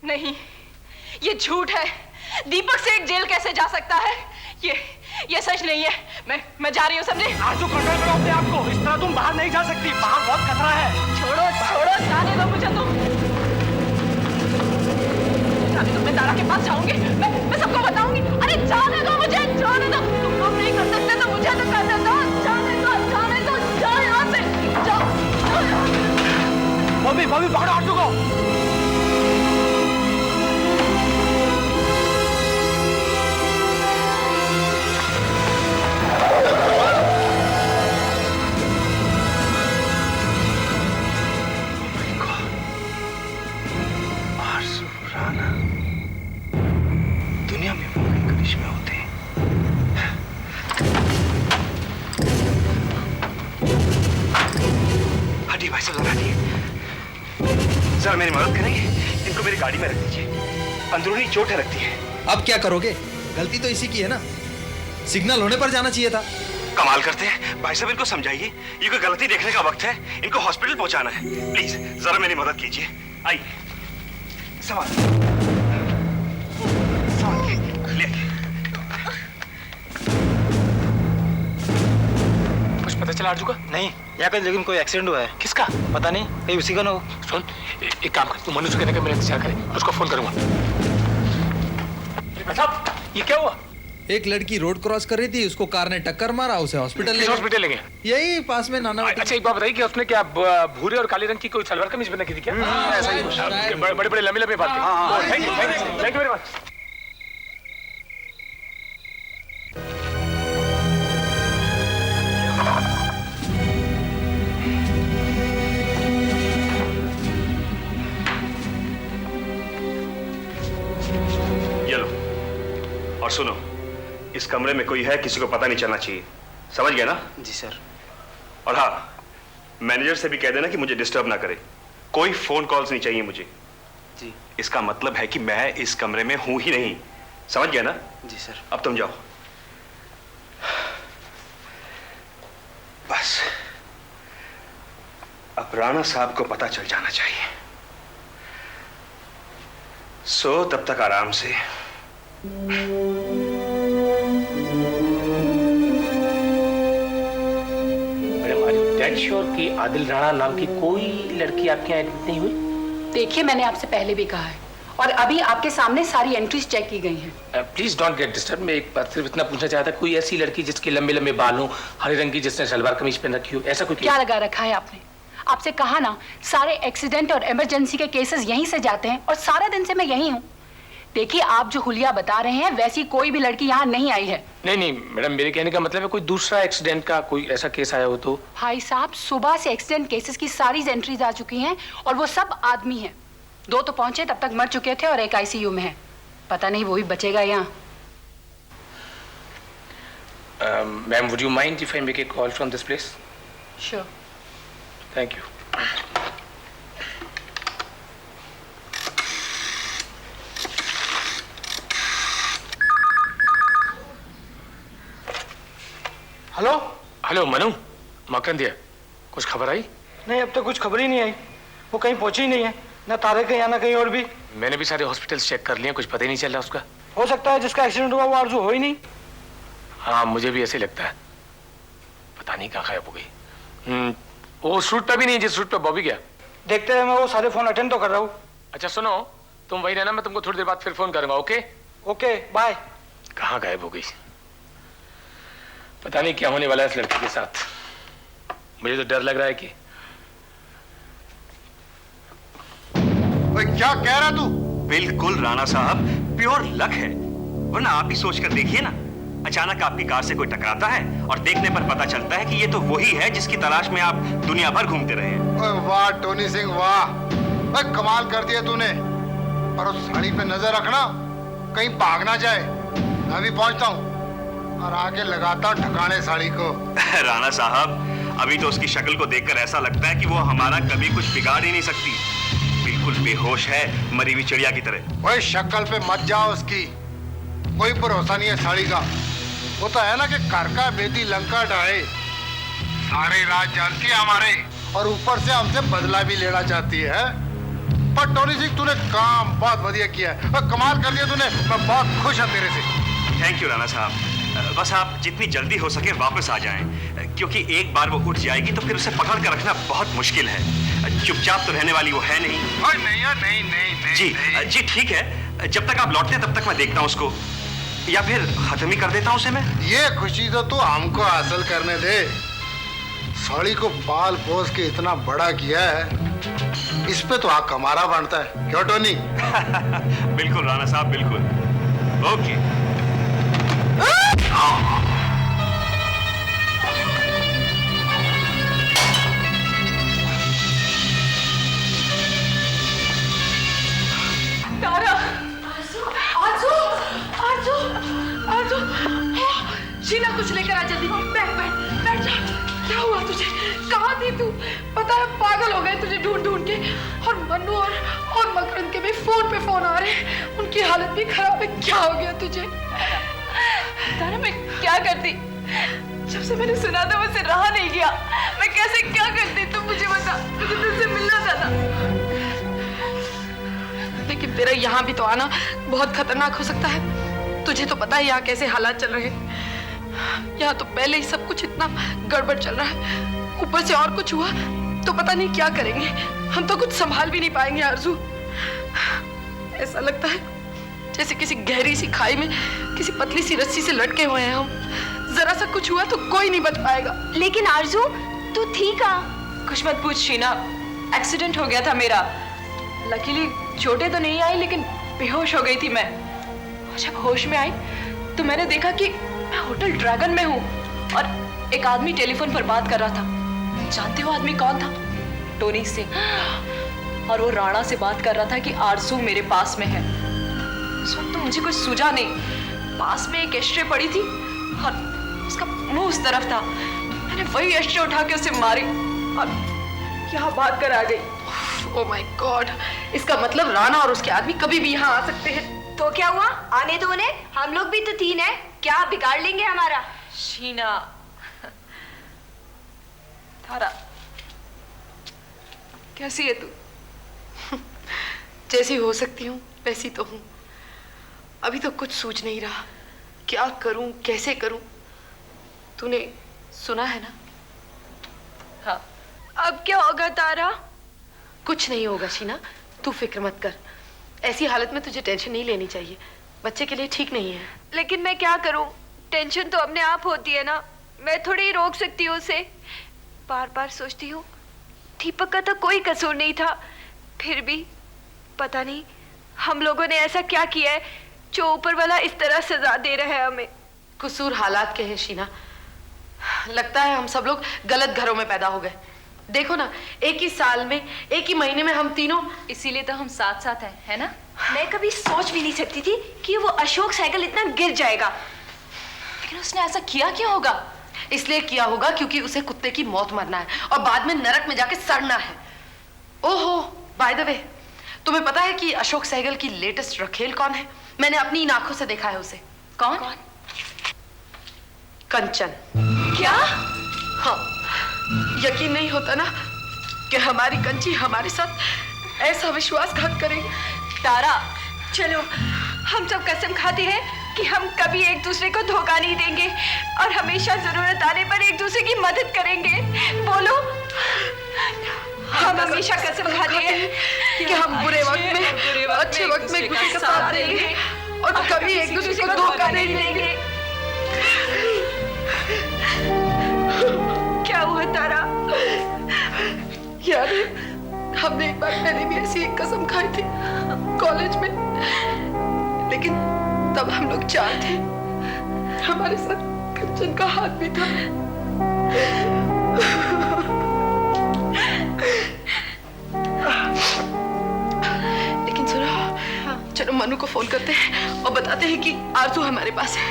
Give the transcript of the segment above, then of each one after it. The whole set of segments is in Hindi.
नहीं, ये झूठ है। दीपक से एक जेल कैसे जा सकता है? ये सच नहीं है। मैं जा रही हूँ, समझे? आरजू, कंट्रोल करो अपने आप को। इस तरह तुम बाहर नहीं जा सकती, बाहर बहुत खतरा है। छोड़ो, जाने दो मुझे तुम। जाने दो, मैं तारा के पास जाऊंगी। मैं सबको बताऊंगी। अरे जाने दो मुझे, जाने दो। तुम लोग नहीं कर सकते तो मुझे तो करने दो। जाने दो, जाओ यहाँ से, जाओ। बॉबी पकड़ो आरजू को। दुनिया में वो करिश्मे होते हैं। हटिए भाई साहब, हटिए। जरा मेरी मदद करेंगे? इनको मेरी गाड़ी में रख दीजिए, अंदरूनी चोटें लगती है। अब क्या करोगे? गलती तो इसी की है ना, सिग्नल होने पर जाना चाहिए था। कमाल करते हैं भाई साहब, इनको समझाइए ये कोई गलती देखने का वक्त है, इनको हॉस्पिटल पहुंचाना है। प्लीज जरा मेरी मदद कीजिए। आइए, सवाल ले। कुछ पता चला आरजू का? नहीं, यहाँ पे लेकिन कोई एक्सीडेंट हुआ है। किसका? पता नहीं, कहीं उसी का ना हो। सुन, एक काम कर, तू मनुष्य कहने का मेरा इंतजार करे, उसको फोन करूंगा। साहब, ये क्या हुआ? एक लड़की रोड क्रॉस कर रही थी, उसको कार ने टक्कर मारा, उसे हॉस्पिटल ले गए। यही पास में नाना। अच्छा एक बात बताइए कि उसने क्या भूरे और काले रंग की कोई सलवार कमीज पहन की थी क्या? ऐसा ही बड़े लंबे बात। Thank you very much. ये लो, और सुनो, इस कमरे में कोई है, किसी को पता नहीं चलना चाहिए, समझ गए ना? जी सर। और हाँ, मैनेजर से भी कह देना कि मुझे डिस्टर्ब ना करे, कोई फोन कॉल्स नहीं चाहिए मुझे। जी। इसका मतलब है कि मैं इस कमरे में हूं ही नहीं, समझ गया ना? जी सर। अब तुम जाओ। बस अब राणा साहब को पता चल जाना चाहिए, सो तब तक आराम से। श्योर कि आदिल राणा नाम की कोई लड़की आपके यहाँ एडमिट नहीं हुई? देखिए, मैंने आपसे पहले भी कहा है और अभी आपके सामने सारी एंट्रीज चेक की गई हैं। Please don't get disturb. मैं एक बार सिर्फ इतना पूछना चाहता, कोई ऐसी लड़की जिसके लंबे लंबे बाल हो, हरे रंग की, जिसने सलवार कमीज पहन रखी हो, ऐसा कोई? क्या लगा रखा है आपने? आपसे कहा ना, सारे एक्सीडेंट और इमरजेंसी के केसेस यहीं से जाते हैं और सारा दिन से मैं यहीं हूँ। देखिए, आप जो हुलिया बता रहे हैं वैसी कोई भी लड़की यहाँ नहीं आई है। नहीं मैडम, मेरे कहने का मतलब है कोई दूसरा एक्सीडेंट का कोई ऐसा केस आया हो तो? भाई साहब, सुबह से एक्सीडेंट केसेस की सारी एंट्रीज आ चुकी हैं और वो सब आदमी हैं। 2 तो पहुंचे तब तक मर चुके थे और एक आईसीयू में है। पता नहीं वो भी बचेगा यहाँ। Ma'am, would you mind if I make a call from this place? Sure. Thank you. Hello Manu, मकन दिया, कुछ खबर आई? नहीं, अब तक कुछ खबर ही नहीं आई। वो कहीं पहुंची ही नहीं है, ना तारे के यहाँ ना कहीं और भी। मैंने भी सारे हॉस्पिटल्स चेक कर लिए, कुछ पता ही नहीं चल रहा उसका। हो सकता है जिसका एक्सीडेंट हुआ वो आरजू हो ही नहीं। हाँ, मुझे भी ऐसे लगता है, पता नहीं कहाँ गायब हो गई। वो सूट पे भी नहीं जिस सूट पे बॉबी गया। देखते हैं, मैं वो सारे फोन अटेंड तो कर रहा हूँ। अच्छा सुनो, तुम वही रहना, मैं तुमको थोड़ी देर बाद फिर फोन करूंगा। Okay okay, bye. कहाँ गायब हो गई? पता नहीं क्या होने वाला है इस लड़की के साथ। मुझे तो डर लग रहा है कि। क्या कह रहा तू? बिल्कुल राणा साहब, प्योर लक है, वरना आप ही सोच कर देखिए ना, अचानक आपकी कार से कोई टकराता है और देखने पर पता चलता है कि ये तो वही है जिसकी तलाश में आप दुनिया भर घूमते रहे हैं। वाह टोनी सिंह, वाह, कमाल कर दिया तूने। पर उस साड़ी पे नजर रखना, कहीं भाग ना जाए। मैं भी पहुंचता हूँ और आगे लगाता हूँ ठिकाने साड़ी को। राणा साहब, अभी तो उसकी शक्ल को देखकर ऐसा लगता है कि वो हमारा कभी कुछ बिगाड़ ही नहीं सकती। बिल्कुल बेहोश है, मरी हुई चिड़िया की तरह। वही शक्ल पे मत जाओ उसकी, कोई भरोसा नहीं है साड़ी का। वो तो है ना कि घर का बेदी लंका ढाए, सारे राज जानती है हमारे, और ऊपर से हमसे बदला भी लेना चाहती है। पर टोनी सिंह तूने काम बहुत बढ़िया किया है और कमाल कर दिया तूने। मैं बहुत खुश हूं तेरे से। थैंक यू राणा साहब। बस आप जितनी जल्दी हो सके वापस आ जाएं, क्योंकि एक बार वो उठ जाएगी तो फिर उसे पकड़ कर रखना बहुत मुश्किल है। चुपचाप तो रहने वाली वो है नहीं। नहीं यार, नहीं नहीं नहीं जी नहीं। जी ठीक है, जब तक आप लौटते हैं तब तक मैं देखता हूँ उसको, या फिर खत्म ही कर देता हूँ उसे मैं। ये खुशी तो तू हमको हासिल करने दे। साड़ी को पाल पोस के इतना बड़ा किया है, इस पे तो हक हमारा बनता है, क्यों टोनी? बिल्कुल राणा साहब, बिल्कुल। ओके। तारा, आरज़ू, आरज़ू, आरज़ू, शीना कुछ लेकर आ जल्दी। बैठ जा। क्या हुआ तुझे? कहाँ थी तू? पता है पागल हो गए तुझे ढूंढ ढूंढ के। और मन्नू और मकरंद के भी फोन पे फोन आ रहे हैं, उनकी हालत भी खराब है। क्या हो गया तुझे? तारा मैं क्या करती? जब से मैंने सुना था मुझसे रहा नहीं गया। मैं कैसे क्या करती तुम मुझे बता। मुझे तुझसे मिलना था ना। लेकिन तेरा यहाँ भी तो आना बहुत खतरनाक हो सकता है। तुझे तो पता है यहाँ कैसे हालात चल रहे हैं। यहाँ तो पहले ही सब कुछ इतना गड़बड़ चल रहा है, ऊपर से और कुछ हुआ तो पता नहीं क्या करेंगे। हम तो कुछ संभाल भी नहीं पाएंगे आरज़ू। ऐसा लगता है जैसे किसी गहरी सी खाई में किसी पतली सी रस्सी से लटके हुए हैं हम। जरा सा कुछ हुआ तो कोई नहीं बच पाएगा। लेकिन आरज़ू तू थी कहाँ? कुछ मत पूछ शीना, एक्सीडेंट हो गया था मेरा। लकीली चोटें तो नहीं आई, लेकिन बेहोश हो गई थी मैं। जब होश में आई तो मैंने देखा कि मैं होटल ड्रैगन में हूँ और एक आदमी टेलीफोन पर बात कर रहा था। जानते हो आदमी कौन था? टोनी सिंह। और वो राणा से बात कर रहा था कि आरज़ू मेरे पास में है। सुन तो मुझे कुछ सूझा नहीं। पास में एक एस्ट्रे पड़ी थी और उसका मुंह उस तरफ था। मैंने वही एस्ट्रे उठा के उसे मारी और यहाँ भाग कर आ गई। ओह माय गॉड, इसका मतलब राणा और उसके आदमी कभी भी यहाँ आ सकते हैं। तो क्या हुआ? आने दो उन्हें, हम लोग भी तो तीन है, क्या बिगाड़ लेंगे हमारा? शीना, तारा, कैसी है तू? जैसी हो सकती हूँ वैसी तो हूँ। अभी तो कुछ सूझ नहीं रहा, क्या करूँ कैसे करूँ। तूने सुना है ना? हाँ। अब क्या होगा तारा? कुछ नहीं होगा शीना, तू फिक्र मत कर। ऐसी हालत में तुझे टेंशन नहीं लेनी चाहिए, बच्चे के लिए ठीक नहीं है। लेकिन मैं क्या करूं? टेंशन तो अपने आप होती है ना, मैं थोड़ी ही रोक सकती हूँ उसे। बार बार सोचती हूँ दीपक का तो कोई कसूर नहीं था, फिर भी पता नहीं हम लोगों ने ऐसा क्या किया है जो ऊपर वाला इस तरह सजा दे रहा है हमें। कसूर हालात के हैं शीना। लगता है हम सब लोग गलत घरों में पैदा हो गए। देखो ना, एक ही साल में एक ही महीने में हम तीनों। इसीलिए तो हम साथ साथ हैं, है ना? मैं कभी सोच भी नहीं सकती थी कि वो अशोक साइकिल इतना गिर जाएगा। लेकिन उसने ऐसा किया क्यों होगा? इसलिए किया होगा क्योंकि उसे कुत्ते की मौत मरना है और बाद में नरक में जाके सड़ना है। ओहो, बाय द वे, तुम्हें पता है कि अशोक सहगल की लेटेस्ट रखेल कौन है? मैंने अपनी इन आंखों से देखा है उसे। कौन? कंचन। क्या? हाँ, यकीन नहीं होता ना कि हमारी कंची हमारे साथ ऐसा विश्वासघात करेगी। तारा, चलो हम सब कसम खाते हैं कि हम कभी एक दूसरे को धोखा नहीं देंगे और हमेशा जरूरत आने पर एक दूसरे की मदद करेंगे। बोलो। हम हमेशा कसम खाते हैं कि हम बुरे वक्त में अच्छे वक्त में एक दूसरे का साथ देंगे और कभी एक दूसरे को धोखा नहीं देंगे। क्या हुआ तारा? याद है, हमने एक बार पहले भी ऐसी एक कसम खाई थी कॉलेज में, लेकिन तब हम लोग चार थे। हमारे साथ कंचन का हाथ भी था। लेकिन सुनो, चलो मनु को फोन करते हैं और बताते हैं कि आरज़ू हमारे पास है।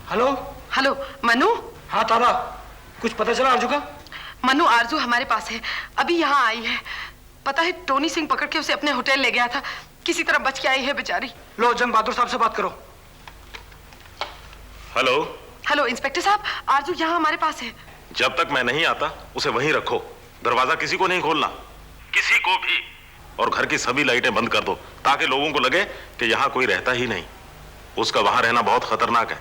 हेलो। हेलो मनु। हाँ तारा, कुछ पता चला आरज़ू का? मनु, आरज़ू हमारे पास है, अभी यहाँ आई है। पता है टोनी सिंह पकड़ के उसे अपने होटल ले गया था, किसी तरह बच के आई है बेचारी। लो जंग बहादुर साहब से बात करो। हेलो। हेलो इंस्पेक्टर साहब, आरजू यहाँ हमारे पास है। जब तक मैं नहीं आता उसे वहीं रखो, दरवाजा किसी को नहीं खोलना, किसी को भी। और घर की सभी लाइटें बंद कर दो ताकि लोगों को लगे कि यहाँ कोई रहता ही नहीं। उसका वहां रहना बहुत खतरनाक है।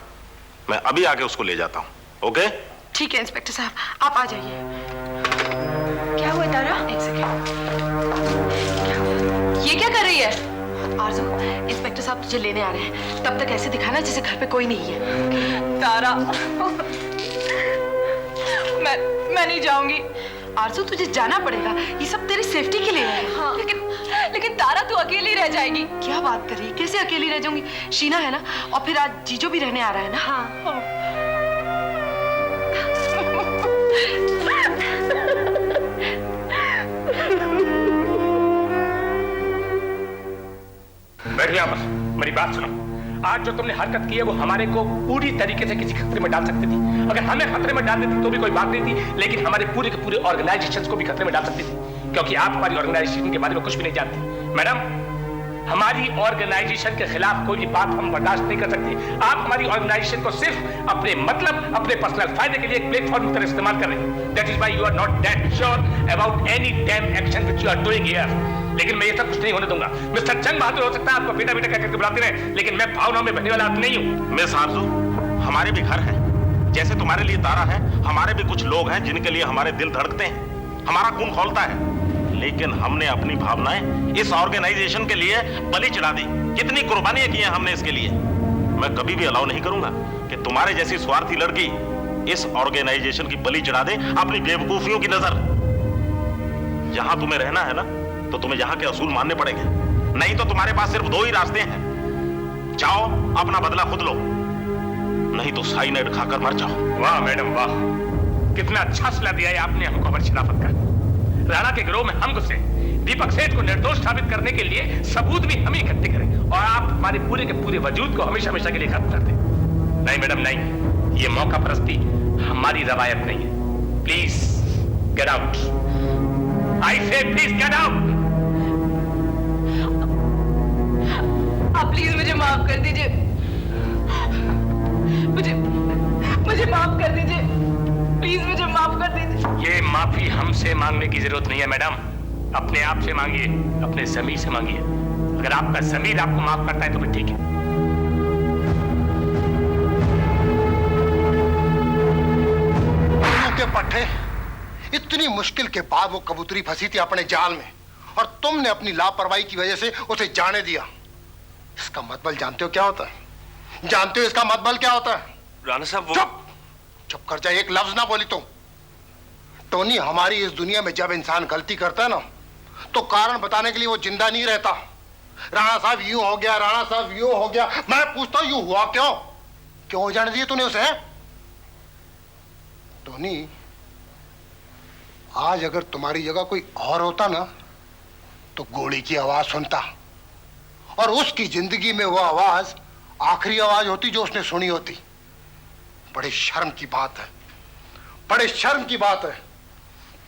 मैं अभी आके उसको ले जाता हूँ। ओके? ठीक है इंस्पेक्टर साहब, आप आ जाइए। क्या हुआ तारा? एक सेकेंड। ये क्या कर रही है? आरजू, इंस्पेक्टर साहब तुझे लेने आ रहे हैं, तब तक ऐसे दिखाना जैसे घर पे कोई नहीं है। तारा मैं नहीं जाऊंगी। आरजू तुझे जाना पड़ेगा, ये सब तेरी सेफ्टी के लिए है। हाँ, लेकिन तारा तू अकेली रह जाएगी। क्या बात कर रही है, कैसे अकेली रह जाऊंगी? शीना है ना, और फिर आज जीजो भी रहने आ रहा है ना। हाँ। बैठ यहाँ पर, मेरी बात सुनो। आज जो तुमने हरकत की है वो हमारे को पूरी तरीके से किसी खतरे में डाल सकती थी। अगर हमें खतरे में डाल देती तो भी कोई बात नहीं थी, लेकिन हमारे पूरे के पूरे ऑर्गेनाइजेशन को भी खतरे में डाल सकती थी, क्योंकि आप हमारी ऑर्गेनाइजेशन के बारे में कुछ भी नहीं जानती। मैडम, हमारी ऑर्गेनाइजेशन के खिलाफ कोई भी बात हम बर्दाश्त नहीं कर सकते। आप हमारी ऑर्गेनाइजेशन को सिर्फ अपने मतलब, अपने पर्सनल फायदे के लिए एक प्लेटफॉर्म की तरह इस्तेमाल कर रहे हैं। That is why you are not that sure about any damn action which you are doing here. लेकिन मैं ये सब कुछ नहीं होने दूंगा। मिस्टर जंग बहादुर हो सकता है आपको बेटा बेटा कहकर बुलाते रहे, लेकिन मैं भावनाओं में बहने वाला आदमी नहीं हूँ। मिस आरजू, हमारे भी घर है, जैसे तुम्हारे लिए तारा है, हमारे भी कुछ लोग हैं जिनके लिए हमारे दिल धड़कते हैं, हमारा खून खौलता है। लेकिन हमने अपनी भावनाएं इस ऑर्गेनाइजेशन के लिए बलि चढ़ा दी। कितनी कुर्बानियां की हैं हमने इसके लिए। मैं कभी भी अलाउ नहीं करूंगा कि तुम्हारे जैसी स्वार्थी लड़की इस ऑर्गेनाइजेशन की बलि चढ़ा दे अपनी बेवकूफियों की नजर। यहां तुम्हें रहना है ना, तो तुम्हें यहाँ के असूल मानने पड़ेंगे, नहीं तो तुम्हारे पास सिर्फ दो ही रास्ते हैं। जाओ अपना बदला खुद लो, नहीं तो साइनाइड खाकर मर जाओ। वाह मैडम वाह, कितना अच्छा सलाह दिया है आपने हमको हमारी खिलाफत का। राणा के गिरोह में हम घुसे, दीपक सेठ को निर्दोष साबित करने के लिए सबूत भी हम ही इकट्ठे करें, और आप हमारे पूरे के पूरे वजूद को हमेशा हमेशा के लिए खत्म कर दें। नहीं मैडम नहीं, ये मौका परस्ती हमारी रवायत नहीं है। Please get out. I say please get out. आप प्लीज मुझे माफ कर दीजिए, मुझे माफ कर दीजिए, प्लीज मुझे माफ कर दीजिए। ये माफी हमसे मांगने की जरूरत नहीं है मैडम, अपने आप से मांगिए, अपने ज़मीर से मांगिए। अगर आपका ज़मीर आपको माफ करता है तो फिर ठीक है। के पट्टे, इतनी मुश्किल के बाद वो कबूतरी फंसी थी अपने जाल में, और तुमने अपनी लापरवाही की वजह से उसे जाने दिया। इसका मतबल जानते हो क्या होता है? जानते हो इसका मतबल क्या होता है? राणा साहब वो... चुप चुप कर जाए, एक लफ्ज ना बोली तुम। टोनी, हमारी इस दुनिया में जब इंसान गलती करता है ना, तो कारण बताने के लिए वो जिंदा नहीं रहता। राणा साहब यूं हो गया, राणा साहब यूं हो गया। मैं पूछता हूं यूं हुआ क्यों? क्यों जाने दिए तूने उसे? टोनी, आज अगर तुम्हारी जगह कोई और होता ना, तो गोली की आवाज सुनता, और उसकी जिंदगी में वो आवाज आखिरी आवाज होती जो उसने सुनी होती। बड़े शर्म की बात है, बड़े शर्म की बात है।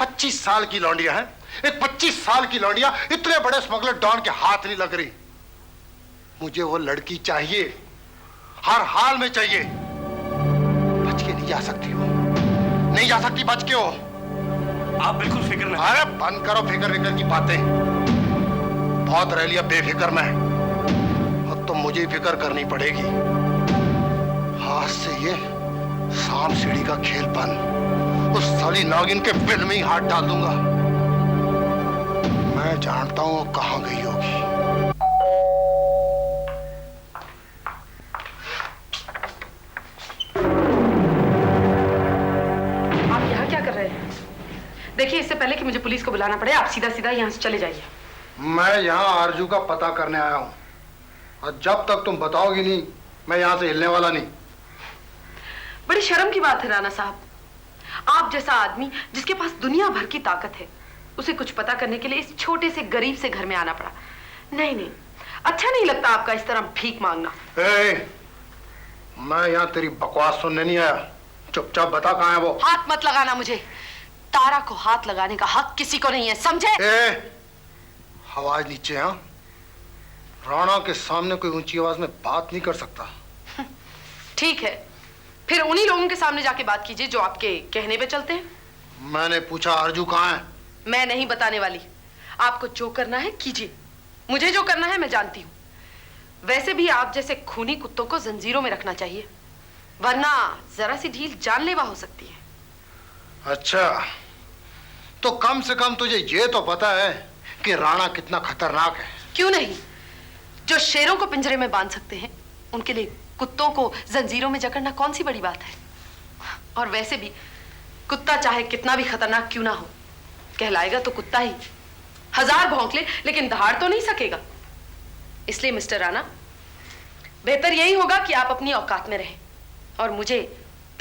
25 साल की लौंडिया है, एक 25 साल की लौंडिया इतने बड़े स्मगलर डॉन के हाथ नहीं लग रही। मुझे वो लड़की चाहिए, हर हाल में चाहिए। बच के नहीं जा सकती हो, नहीं जा सकती बच के हो। आप बिल्कुल फिक्र में। अरे बंद करो फिक्र विक्र की बातें, बहुत रह लिया बेफिक्र में। अब तो मुझे फिक्र करनी पड़ेगी। हाथ से ये सांप सीढ़ी का खेल बंद, उस साली नागिन के बिल में ही हाथ डाल दूंगा। मैं जानता हूं वो कहां गई होगी। आप यहाँ क्या कर रहे हैं? देखिए, इससे पहले कि मुझे पुलिस को बुलाना पड़े, आप सीधा सीधा यहाँ से चले जाइए। मैं यहाँ आरजू का पता करने आया हूँ, और जब तक तुम बताओगी नहीं, मैं यहाँ से हिलने वाला नहीं। बड़ी शर्म की बात है राणा साहब, आप जैसा आदमी जिसके पास दुनिया भर की ताकत है, उसे कुछ पता करने के लिए इस छोटे से गरीब से घर में आना पड़ा। नहीं नहीं, अच्छा नहीं लगता आपका इस तरह भीख मांगना। मैं यहाँ तेरी बकवास सुनने नहीं आया, चुपचाप बता कहाँ है वो। हाथ मत लगाना मुझे, तारा को हाथ लगाने का हक किसी को नहीं है, समझे? आवाज नीचे। हाँ, राणा के सामने कोई ऊंची आवाज में बात नहीं कर सकता। ठीक है, फिर उन्हीं लोगों के सामने जाके बात कीजिए जो आपके कहने पे चलते हैं। मैंने पूछा अर्जू कहाँ है? मैं नहीं बताने वाली। आपको जो करना है कीजिए, मुझे जो करना है मैं जानती हूँ। वैसे भी आप जैसे खूनी कुत्तों को जंजीरों में रखना चाहिए, वरना जरा सी ढील जानलेवा हो सकती है। अच्छा, तो कम से कम तुझे ये तो पता है कि राणा कितना खतरनाक है। क्यों नहीं? जो शेरों को पिंजरे में बांध सकते हैं, उनके लिए कुत्तों को जंजीरों में जकड़ना कौन सी बड़ी बात है। और वैसे भी कुत्ता चाहे कितना भी खतरनाक क्यों ना हो, कहलाएगा तो कुत्ता ही। 1000 भौंक ले लेकिन दहाड़ तो नहीं सकेगा। इसलिए मिस्टर राणा, बेहतर यही होगा कि आप अपनी औकात में रहें और मुझे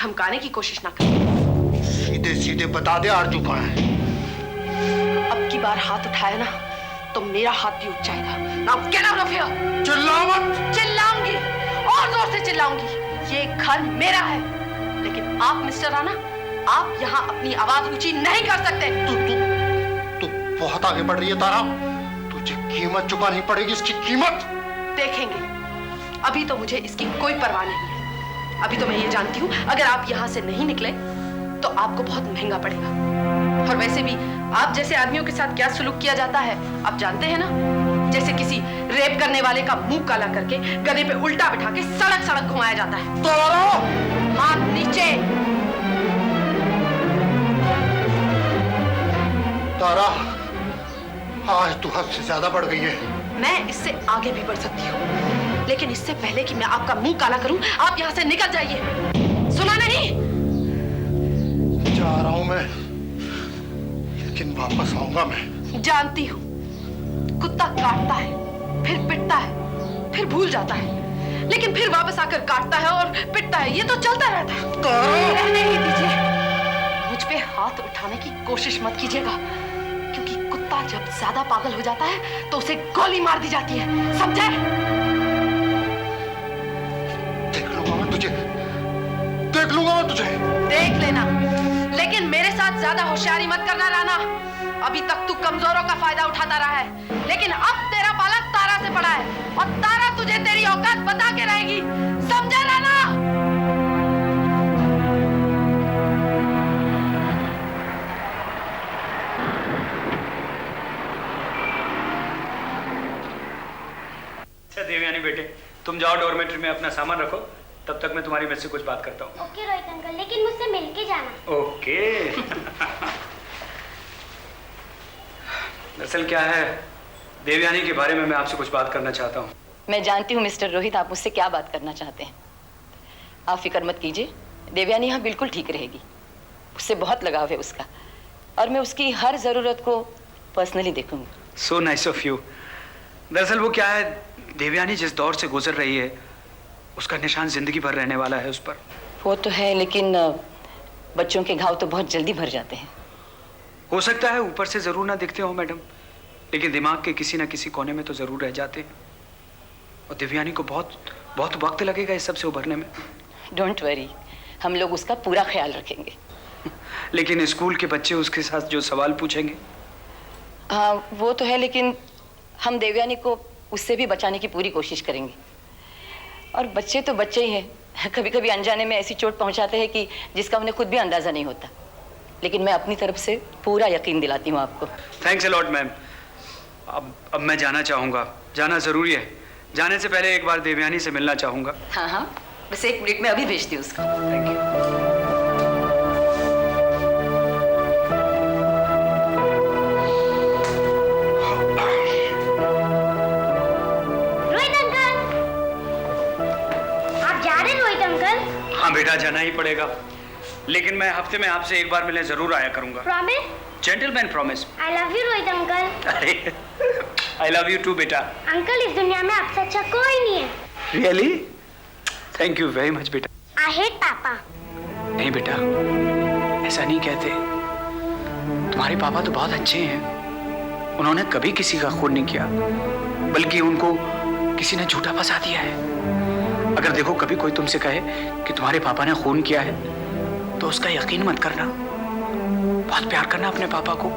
धमकाने की कोशिश ना करें। सीधे सीधे बता दे अर्जू कहाँ है। अब की बार हाथ उठाया ना तो मेरा हाथ भी उठ जाएगा। Now get out of here! चिल्ला मत। चिल्लाऊंगी और जोर से चिल्लाऊंगी। ये घर मेरा है, लेकिन आप मिस्टर राणा, आप यहाँ अपनी आवाज ऊंची नहीं कर सकते। तू बहुत आगे बढ़ रही है तारा। तुझे कीमत चुकानी पड़ेगी, इसकी कीमत। देखेंगे, अभी तो मुझे इसकी कोई परवाह नहीं है। अभी तो मैं ये जानती हूँ, अगर आप यहाँ से नहीं निकले तो आपको बहुत महंगा पड़ेगा। और वैसे भी आप जैसे आदमियों के साथ क्या सुलूक किया जाता है आप जानते हैं ना। जैसे किसी रेप करने वाले का मुंह काला करके गधे पे उल्टा बिठा के सड़क सड़क घुमाया जाता है। हाथ नीचे। तारा, आज तू हद से ज्यादा बढ़ गई है। मैं इससे आगे भी बढ़ सकती हूँ, लेकिन इससे पहले कि मैं आपका मुंह काला करूं, आप यहाँ से निकल जाइए। सुना नहीं? जा रहा हूं मैं, लेकिन वापस आऊंगा मैं। जानती हूँ, कुत्ता काटता है, फिर पिटता है, फिर भूल जाता है, लेकिन फिर वापस आकर काटता है और पिटता है। ये तो चलता रहता है। रहने ही दीजिए। मुझ पे हाथ उठाने की कोशिश मत कीजिएगा, क्योंकि कुत्ता जब ज्यादा पागल हो जाता है तो उसे गोली मार दी जाती है, समझे? देख लूंगा मैं तुझे, देख लूंगा मैं तुझे। देख लेना, लेकिन मेरे साथ ज्यादा होशियारी मत करना राणा। अभी तक तू कमजोरों का फायदा उठाता रहा है, लेकिन अब तेरा पाला तारा से पड़ा है और तारा तुझे तेरी औकात बता के रहेगी, समझा राणा? अच्छा देवयानी बेटे, तुम जाओ डॉर्मेट्री में अपना सामान रखो, तब तक मैं तुम्हारी मेरे से कुछ बात करता हूँ। ओके रोहित अंकल, लेकिन मुझसे मिलके जाना। ओके। दरअसल क्या है, देवयानी के बारे में मैं आपसे कुछ बात करना चाहता हूँ। मैं जानती हूँ मिस्टर रोहित, आप मुझसे क्या बात करना चाहते हैं। आप फिक्र मत कीजिए, देवयानी यहाँ बिल्कुल ठीक रहेगी। उससे बहुत लगाव है उसका, और मैं उसकी हर ज़रूरत को पर्सनली देखूंगी। So nice of you. दरअसल वो क्या है, देवयानी जिस दौर से गुजर रही है उसका निशान जिंदगी भर रहने वाला है उस पर। वो तो है, लेकिन बच्चों के घाव तो बहुत जल्दी भर जाते हैं। हो सकता है ऊपर से जरूर ना दिखते हो मैडम, लेकिन दिमाग के किसी ना किसी कोने में तो जरूर रह जाते हैं। और देवयानी को बहुत बहुत वक्त लगेगा इस सब से उभरने में। डोंट वरी, हम लोग उसका पूरा ख्याल रखेंगे। लेकिन स्कूल के बच्चे उसके साथ जो सवाल पूछेंगे। हाँ वो तो है, लेकिन हम देवयानी को उससे भी बचाने की पूरी कोशिश करेंगे। और बच्चे तो बच्चे ही हैं, कभी कभी अनजाने में ऐसी चोट पहुंचाते हैं कि जिसका उन्हें खुद भी अंदाजा नहीं होता। लेकिन मैं अपनी तरफ से पूरा यकीन दिलाती हूँ आपको। Thanks a lot ma'am. अब मैं जाना चाहूँगा, जाना जरूरी है। जाने से पहले एक बार देवयानी से मिलना चाहूँगा। हाँ हाँ, बस 1 मिनट में अभी भेजती हूँ उसको। Thank you. हाँ बेटा, जाना ही पड़ेगा, लेकिन मैं हफ्ते में आपसे एक बार मिलने जरूर आया करूंगा। Promise? Gentleman promise. I love you Rohit uncle. अरे आई लव यू टू बेटा। अंकल, इस दुनिया में आपसे अच्छा कोई नहीं है। Really? Thank you very much बेटा। आई हेट पापा। नहीं बेटा, ऐसा नहीं कहते। तुम्हारे पापा तो बहुत अच्छे हैं। उन्होंने कभी किसी का खून नहीं किया, बल्कि उनको किसी ने झूठा फंसा दिया है। अगर देखो कभी कोई तुमसे कहे कि तुम्हारे पापा ने खून किया है, तो उसका यकीन मत करना। बहुत प्यार करना अपने पापा को,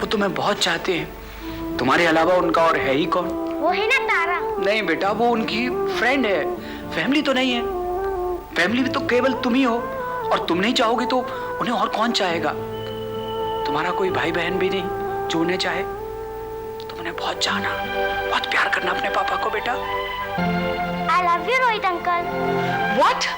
वो तुम्हें बहुत चाहते हैं। तुम्हारे अलावा उनका और है ही कौन। वो है ना तारा। नहीं बेटा, वो उनकी फ्रेंड है, फैमिली तो नहीं है। फैमिली में तो केवल तुम ही हो, और तुम नहीं चाहोगे तो उन्हें और कौन चाहेगा? तुम्हारा कोई भाई बहन भी नहीं जो उन्हें चाहे। तुम उन्हें बहुत चाहना, बहुत प्यार करना अपने पापा को बेटा। I love you, Rohit uncle. What?